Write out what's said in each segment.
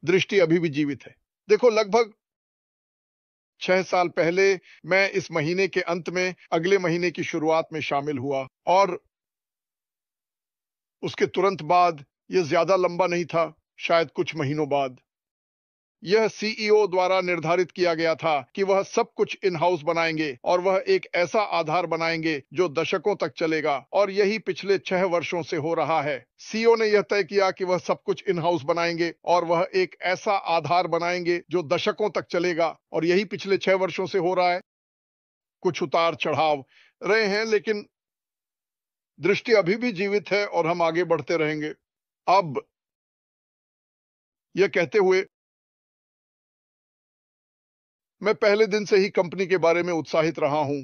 दृष्टि अभी भी जीवित है। देखो, लगभग 6 साल पहले मैं इस महीने के अंत में अगले महीने की शुरुआत में शामिल हुआ और उसके तुरंत बाद, यह ज्यादा लंबा नहीं था, शायद कुछ महीनों बाद, यह सीईओ द्वारा निर्धारित किया गया था कि वह सब कुछ इन हाउस बनाएंगे और वह एक ऐसा आधार बनाएंगे जो दशकों तक चलेगा, और यही पिछले 6 वर्षों से हो रहा है। सीईओ ने यह तय किया कि वह सब कुछ इन हाउस बनाएंगे और वह एक ऐसा आधार बनाएंगे जो दशकों तक चलेगा, और यही पिछले 6 वर्षों से हो रहा है। कुछ उतार चढ़ाव रहे हैं, लेकिन दृष्टि अभी भी जीवित है और हम आगे बढ़ते रहेंगे। अब यह कहते हुए, मैं पहले दिन से ही कंपनी के बारे में उत्साहित रहा हूं,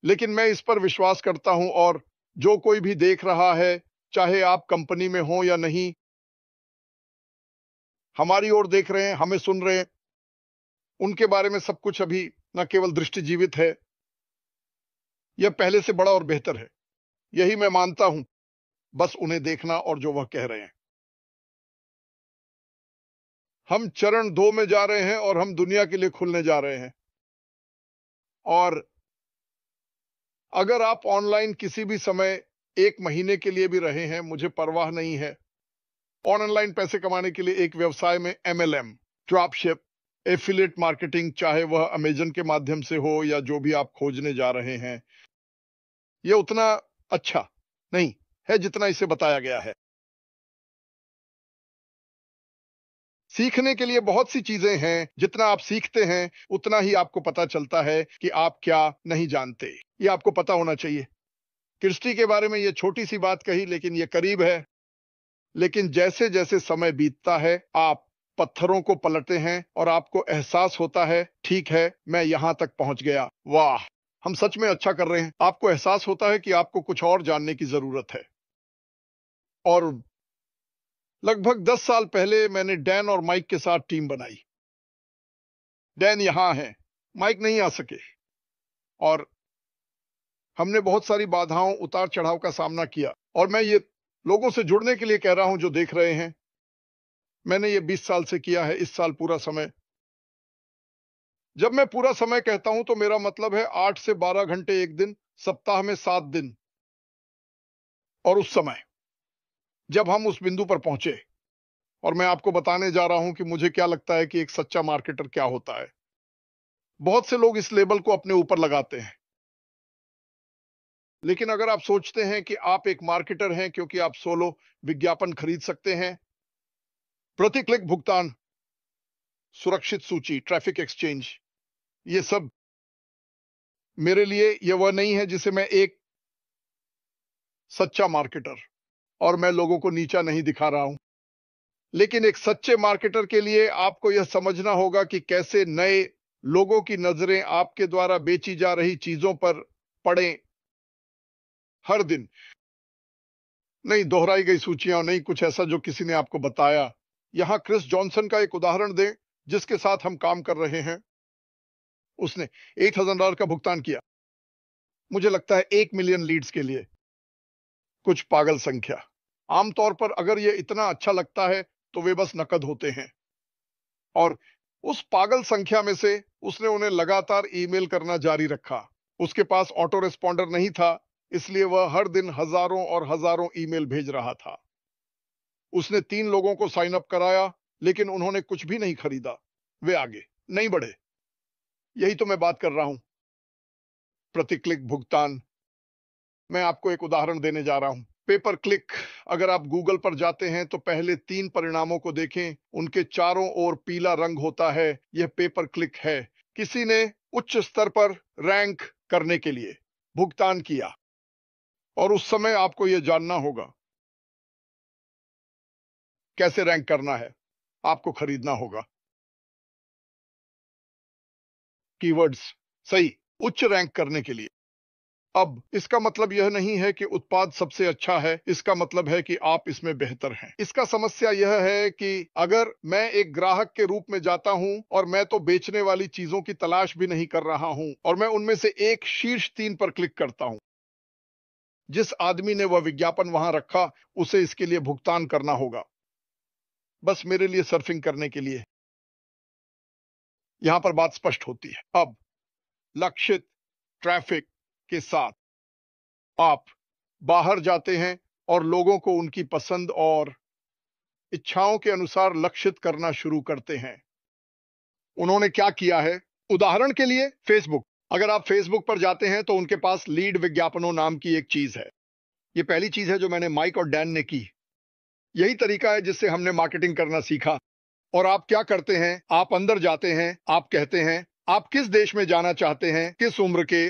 लेकिन मैं इस पर विश्वास करता हूं, और जो कोई भी देख रहा है, चाहे आप कंपनी में हो या नहीं, हमारी ओर देख रहे हैं, हमें सुन रहे हैं, उनके बारे में सब कुछ अभी न केवल दृष्टि जीवित है, यह पहले से बड़ा और बेहतर है। यही मैं मानता हूं, बस उन्हें देखना और जो वह कह रहे हैं। हम चरण 2 में जा रहे हैं और हम दुनिया के लिए खुलने जा रहे हैं। और अगर आप ऑनलाइन किसी भी समय 1 महीने के लिए भी रहे हैं, मुझे परवाह नहीं है। ऑनलाइन पैसे कमाने के लिए एक व्यवसाय में एमएलएम, ड्रॉपशिप, एफिलिएट मार्केटिंग, चाहे वह अमेजन के माध्यम से हो या जो भी आप खोजने जा रहे हैं, यह उतना अच्छा नहीं है जितना इसे बताया गया है। सीखने के लिए बहुत सी चीजें हैं। जितना आप सीखते हैं, उतना ही आपको पता चलता है कि आप क्या नहीं जानते। यह आपको पता होना चाहिए। क्रिस्टी के बारे में यह छोटी सी बात कही, लेकिन यह करीब है। लेकिन जैसे जैसे समय बीतता है, आप पत्थरों को पलटते हैं और आपको एहसास होता है, ठीक है, मैं यहां तक पहुंच गया। वाह, हम सच में अच्छा कर रहे हैं। आपको एहसास होता है कि आपको कुछ और जानने की जरूरत है। और लगभग 10 साल पहले मैंने डैन और माइक के साथ टीम बनाई। डैन यहां है, माइक नहीं आ सके, और हमने बहुत सारी बाधाओं, उतार चढ़ाव का सामना किया। और मैं ये लोगों से जुड़ने के लिए कह रहा हूं जो देख रहे हैं। मैंने ये 20 साल से किया है, इस साल पूरा समय। जब मैं पूरा समय कहता हूं तो मेरा मतलब है 8 से 12 घंटे एक दिन, सप्ताह में 7 दिन। और उस समय जब हम उस बिंदु पर पहुंचे, और मैं आपको बताने जा रहा हूं कि मुझे क्या लगता है कि एक सच्चा मार्केटर क्या होता है। बहुत से लोग इस लेबल को अपने ऊपर लगाते हैं, लेकिन अगर आप सोचते हैं कि आप एक मार्केटर हैं क्योंकि आप सोलो विज्ञापन खरीद सकते हैं, प्रति क्लिक भुगतान, सुरक्षित सूची, ट्रैफिक एक्सचेंज, ये सब मेरे लिए यह वह नहीं है जिसे मैं एक सच्चा मार्केटर, और मैं लोगों को नीचा नहीं दिखा रहा हूं, लेकिन एक सच्चे मार्केटर के लिए आपको यह समझना होगा कि कैसे नए लोगों की नजरें आपके द्वारा बेची जा रही चीजों पर पड़ें हर दिन। नहीं दोहराई गई सूचियां, नहीं कुछ ऐसा जो किसी ने आपको बताया। यहां क्रिस जॉनसन का एक उदाहरण दें, जिसके साथ हम काम कर रहे हैं। उसने $8,000 का भुगतान किया, मुझे लगता है 1 मिलियन लीड्स के लिए। कुछ पागल संख्या। आमतौर पर अगर यह इतना अच्छा लगता है तो वे बस नकद होते हैं। और उस पागल संख्या में से उसने उन्हें लगातार ईमेल करना जारी रखा। उसके पास ऑटो रिस्पॉन्डर नहीं था, इसलिए वह हर दिन हजारों और हजारों ईमेल भेज रहा था। उसने 3 लोगों को साइन अप कराया, लेकिन उन्होंने कुछ भी नहीं खरीदा। वे आगे नहीं बढ़े। यही तो मैं बात कर रहा हूं, प्रति क्लिक भुगतान। मैं आपको एक उदाहरण देने जा रहा हूं। Paper click. अगर आप गूगल पर जाते हैं तो पहले 3 परिणामों को देखें, उनके चारों ओर पीला रंग होता है। यह पेपर क्लिक है। किसी ने उच्च स्तर पर रैंक करने के लिए भुगतान किया, और उस समय आपको यह जानना होगा कैसे रैंक करना है। आपको खरीदना होगा कीवर्ड्स, सही, उच्च रैंक करने के लिए। अब इसका मतलब यह नहीं है कि उत्पाद सबसे अच्छा है, इसका मतलब है कि आप इसमें बेहतर हैं। इसका समस्या यह है कि अगर मैं एक ग्राहक के रूप में जाता हूं और मैं तो बेचने वाली चीजों की तलाश भी नहीं कर रहा हूं, और मैं उनमें से एक शीर्ष 3 पर क्लिक करता हूं, जिस आदमी ने वह विज्ञापन वहां रखा, उसे इसके लिए भुगतान करना होगा। बस मेरे लिए सर्फिंग करने के लिए। यहां पर बात स्पष्ट होती है। अब लक्षित ट्रैफिक के साथ आप बाहर जाते हैं और लोगों को उनकी पसंद और इच्छाओं के अनुसार लक्षित करना शुरू करते हैं। उन्होंने क्या किया है? उदाहरण के लिए फेसबुक। अगर आप फेसबुक पर जाते हैं तो उनके पास लीड विज्ञापनों नाम की एक चीज है। ये पहली चीज है जो मैंने माइक और डैन ने की। यही तरीका है जिससे हमने मार्केटिंग करना सीखा। और आप क्या करते हैं? आप अंदर जाते हैं, आप कहते हैं आप किस देश में जाना चाहते हैं, किस उम्र के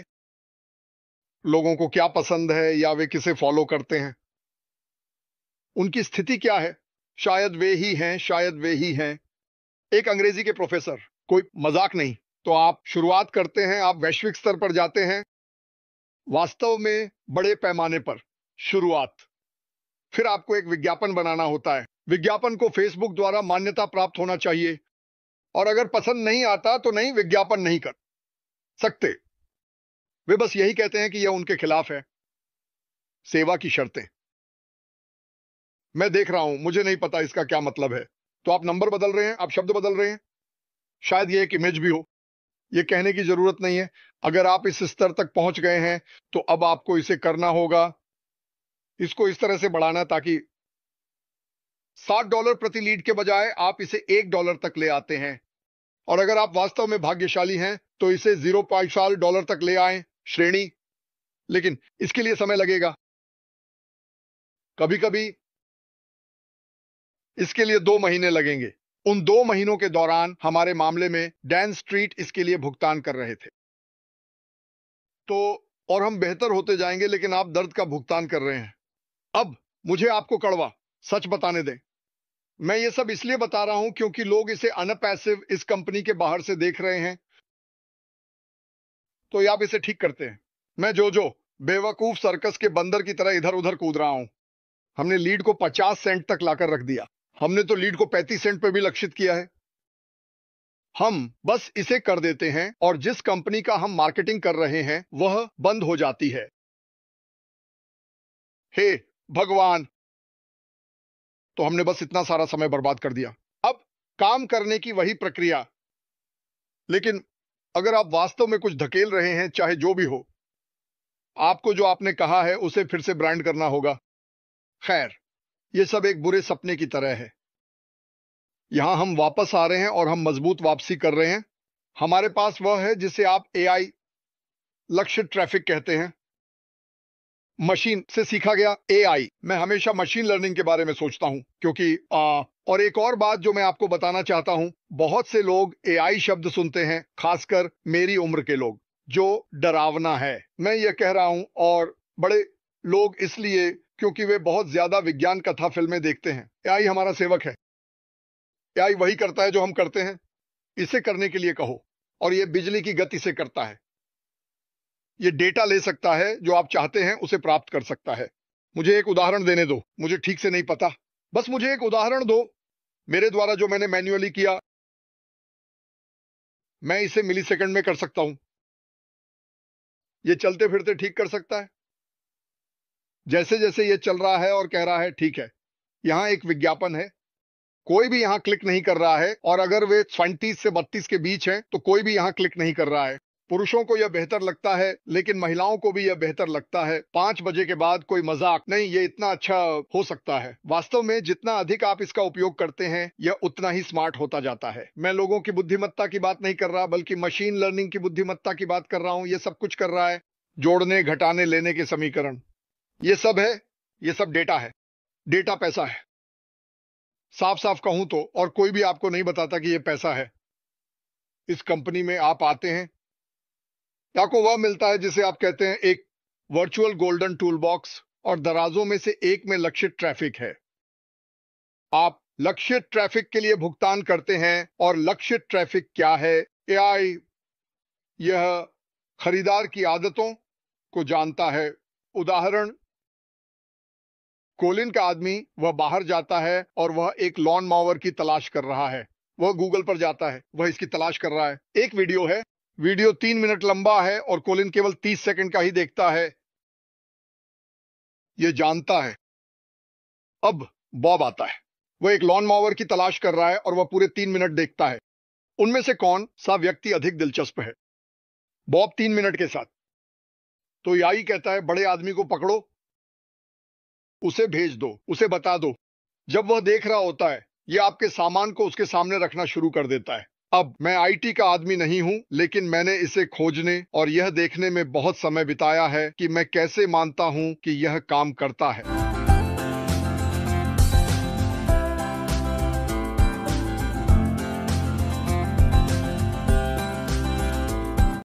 लोगों को क्या पसंद है या वे किसे फॉलो करते हैं, उनकी स्थिति क्या है। शायद वे ही हैं, शायद वे ही हैं। एक अंग्रेजी के प्रोफेसर, कोई मजाक नहीं। तो आप शुरुआत करते हैं, आप वैश्विक स्तर पर जाते हैं, वास्तव में बड़े पैमाने पर शुरुआत। फिर आपको एक विज्ञापन बनाना होता है। विज्ञापन को फेसबुक द्वारा मान्यता प्राप्त होना चाहिए और अगर पसंद नहीं आता तो नहीं, विज्ञापन नहीं कर सकते। वे बस यही कहते हैं कि यह उनके खिलाफ है। सेवा की शर्तें। मैं देख रहा हूं, मुझे नहीं पता इसका क्या मतलब है। तो आप नंबर बदल रहे हैं, आप शब्द बदल रहे हैं, शायद ये एक इमेज भी हो। ये कहने की जरूरत नहीं है। अगर आप इस स्तर तक पहुंच गए हैं तो अब आपको इसे करना होगा, इसको इस तरह से बढ़ाना ताकि $60 प्रति लीड के बजाय आप इसे $1 तक ले आते हैं। और अगर आप वास्तव में भाग्यशाली हैं तो इसे $0.5 तक ले आएं, श्रेणी। लेकिन इसके लिए समय लगेगा। कभी कभी इसके लिए 2 महीने लगेंगे। उन 2 महीनों के दौरान हमारे मामले में डैन स्ट्रीट इसके लिए भुगतान कर रहे थे। तो और हम बेहतर होते जाएंगे, लेकिन आप दर्द का भुगतान कर रहे हैं। अब मुझे आपको कड़वा सच बताने दें। मैं ये सब इसलिए बता रहा हूं क्योंकि लोग इसे अनपैसिव इस कंपनी के बाहर से देख रहे हैं। तो आप इसे ठीक करते हैं। मैं जो बेवकूफ सर्कस के बंदर की तरह इधर उधर कूद रहा हूं। हमने लीड को 50 सेंट तक लाकर रख दिया। हमने तो लीड को 35 सेंट पे भी लक्षित किया है। हम बस इसे कर देते हैं और जिस कंपनी का हम मार्केटिंग कर रहे हैं वह बंद हो जाती है। हे भगवान! तो हमने बस इतना सारा समय बर्बाद कर दिया। अब काम करने की वही प्रक्रिया, लेकिन अगर आप वास्तव में कुछ धकेल रहे हैं, चाहे जो भी हो, आपको जो आपने कहा है उसे फिर से ब्रांड करना होगा। खैर, यह सब एक बुरे सपने की तरह है। यहां हम वापस आ रहे हैं और हम मजबूत वापसी कर रहे हैं। हमारे पास वह है जिसे आप एआई लक्षित ट्रैफिक कहते हैं। मशीन से सीखा गया एआई। मैं हमेशा मशीन लर्निंग के बारे में सोचता हूं क्योंकि और एक और बात जो मैं आपको बताना चाहता हूं, बहुत से लोग एआई शब्द सुनते हैं, खासकर मेरी उम्र के लोग, जो डरावना है। मैं ये कह रहा हूं, और बड़े लोग इसलिए क्योंकि वे बहुत ज्यादा विज्ञान कथा फिल्में देखते हैं। एआई हमारा सेवक है। एआई वही करता है जो हम करते हैं। इसे करने के लिए कहो और यह बिजली की गति से करता है। ये डेटा ले सकता है, जो आप चाहते हैं उसे प्राप्त कर सकता है। मुझे एक उदाहरण देने दो, मुझे ठीक से नहीं पता। बस मुझे एक उदाहरण दो मेरे द्वारा जो मैंने मैन्युअली किया। मैं इसे मिलीसेकंड में कर सकता हूं। ये चलते फिरते ठीक कर सकता है। जैसे जैसे ये चल रहा है और कह रहा है ठीक है। यहां एक विज्ञापन है, कोई भी यहां क्लिक नहीं कर रहा है, और अगर वे 35 से 32 के बीच हैं तो कोई भी यहां क्लिक नहीं कर रहा है। पुरुषों को यह बेहतर लगता है, लेकिन महिलाओं को भी यह बेहतर लगता है। 5 बजे के बाद कोई मजाक नहीं, ये इतना अच्छा हो सकता है। वास्तव में जितना अधिक आप इसका उपयोग करते हैं, यह उतना ही स्मार्ट होता जाता है। मैं लोगों की बुद्धिमत्ता की बात नहीं कर रहा, बल्कि मशीन लर्निंग की बुद्धिमत्ता की बात कर रहा हूं। यह सब कुछ कर रहा है, जोड़ने, घटाने, लेने के समीकरण, ये सब है। ये सब डेटा है। डेटा पैसा है। साफ साफ कहूं तो, और कोई भी आपको नहीं बताता कि यह पैसा है। इस कंपनी में आप आते हैं, आपको वह मिलता है जिसे आप कहते हैं एक वर्चुअल गोल्डन टूल बॉक्स, और दराजों में से एक में लक्षित ट्रैफिक है। आप लक्षित ट्रैफिक के लिए भुगतान करते हैं। और लक्षित ट्रैफिक क्या है? एआई यह खरीदार की आदतों को जानता है। उदाहरण, कोलिन का आदमी, वह बाहर जाता है और वह एक लॉन मॉवर की तलाश कर रहा है। वह गूगल पर जाता है, वह इसकी तलाश कर रहा है। एक वीडियो है, वीडियो 3 मिनट लंबा है और कोलिन केवल 30 सेकंड का ही देखता है। यह जानता है। अब बॉब आता है। वह एक लॉन मॉवर की तलाश कर रहा है और वह पूरे 3 मिनट देखता है। उनमें से कौन सा व्यक्ति अधिक दिलचस्प है? बॉब 3 मिनट के साथ। तो याई कहता है, बड़े आदमी को पकड़ो, उसे भेज दो, उसे बता दो। जब वह देख रहा होता है, यह आपके सामान को उसके सामने रखना शुरू कर देता है। अब मैं आईटी का आदमी नहीं हूं, लेकिन मैंने इसे खोजने और यह देखने में बहुत समय बिताया है कि मैं कैसे मानता हूं कि यह काम करता है।